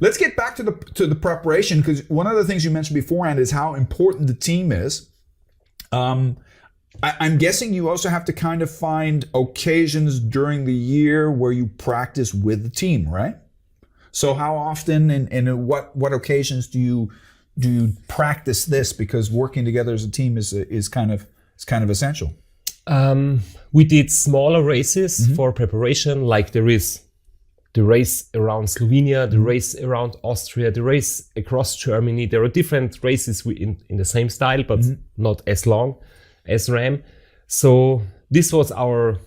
Let's get back to the preparation, because one of the things you mentioned beforehand is how important the team is. I'm guessing you also have to kind of find occasions during the year where you practice with the team, right? So how often and what occasions do you practice this? Because working together as a team is kind of essential. We did smaller races for preparation, like there is the race around Slovenia, the race around Austria, the race across Germany. There are different races in the same style, but not as long as RAM. So this was our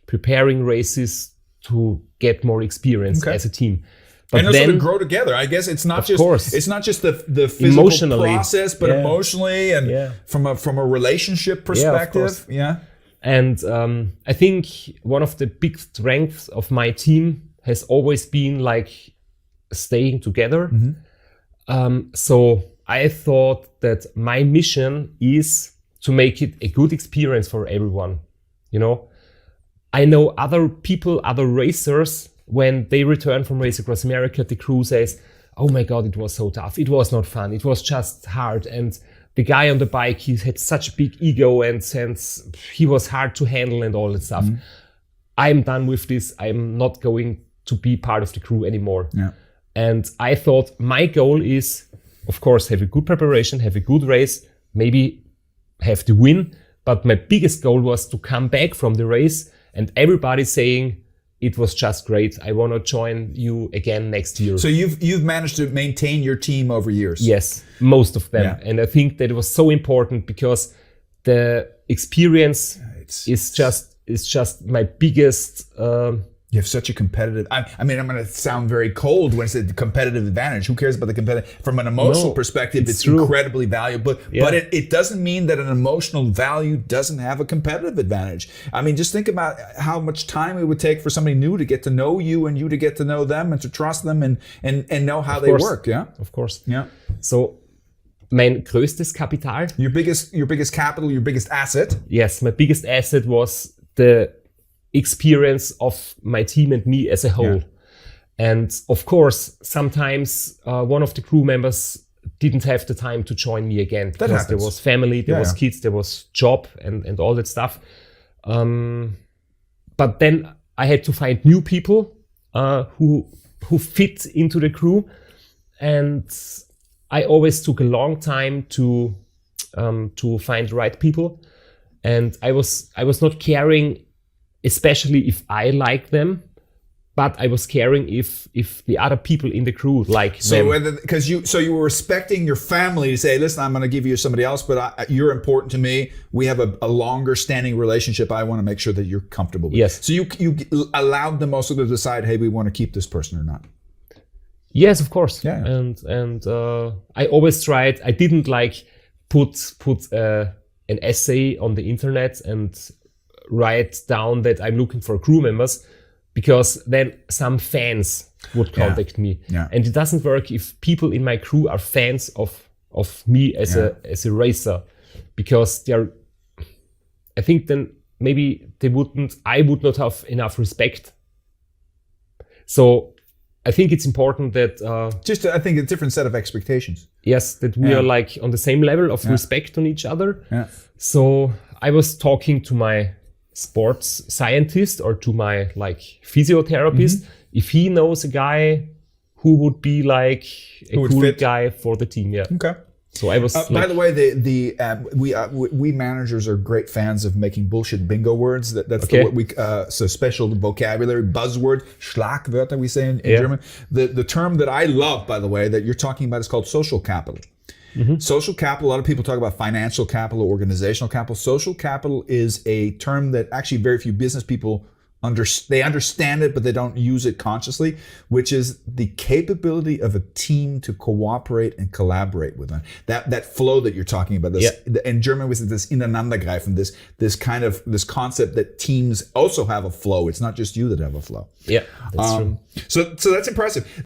preparing races to get more experience as a team. But and also to grow together. I guess it's not just the physical process, but emotionally and from a relationship perspective. Yeah. And I think one of the big strengths of my team has always been staying together. So I thought that my mission is to make it a good experience for everyone. I know other people, other racers, when they return from Race Across America, the crew says, "Oh my God, it was so tough. It was not fun. It was just hard. And the guy on the bike, he had such a big ego and sense. He was hard to handle and all that stuff." I'm done with this. I'm not going to be part of the crew anymore. Yeah. And I thought my goal is, of course, have a good preparation, have a good race, maybe have the win. But my biggest goal was to come back from the race and everybody saying, "It was just great. I want to join you again next year." So you've managed to maintain your team over years. Yes, most of them. Yeah. And I think that it was so important because the experience is just my biggest. You have such a competitive. I mean, I'm going to sound very cold when I say the competitive advantage. Who cares about the competitive? From an emotional perspective, it's incredibly valuable. But it doesn't mean that an emotional value doesn't have a competitive advantage. I mean, just think about how much time it would take for somebody new to get to know you and you to get to know them and to trust them and know how they work. Yeah, of course. Yeah. So, mein größtes Kapital. Your biggest capital, your biggest asset. Yes, my biggest asset was the experience of my team and me as a whole. And of course, sometimes one of the crew members didn't have the time to join me again because there was family, there was kids, there was job and all that stuff. But then I had to find new people who fit into the crew, and I always took a long time to find the right people. And I was not caring, especially if I like them, but I was caring if the other people in the crew like them. Because you were respecting your family to say, "Listen, I'm going to give you somebody else, but you're important to me. We have a longer standing relationship. I want to make sure that you're comfortable with." Yes. So you allowed them also to decide, "Hey, we want to keep this person or not." Yes, of course. Yeah. And I always tried. I didn't put an essay on the internet and write down that I'm looking for crew members, because then some fans would contact me. Yeah. And it doesn't work if people in my crew are fans of me as a racer, because I think then maybe I would not have enough respect. So I think it's important that I think a different set of expectations. Yes, that we are on the same level of respect on each other. Yeah. So I was talking to my sports scientist or to my physiotherapist, if he knows a guy who would be a cool guy for the team. Yeah. Okay. So I was. By the way, we managers are great fans of making bullshit bingo words. That's so special vocabulary, buzzword, Schlagwörter we say in German. The term that I love, by the way, that you're talking about is called social capital. Social capital, a lot of people talk about financial capital, organizational capital. Social capital is a term that actually very few business people understand it, but they don't use it consciously, which is the capability of a team to cooperate and collaborate with them. That flow that you're talking about. In German, we say this Ineinandergreifen, this concept that teams also have a flow. It's not just you that have a flow. Yeah, that's true. So that's impressive.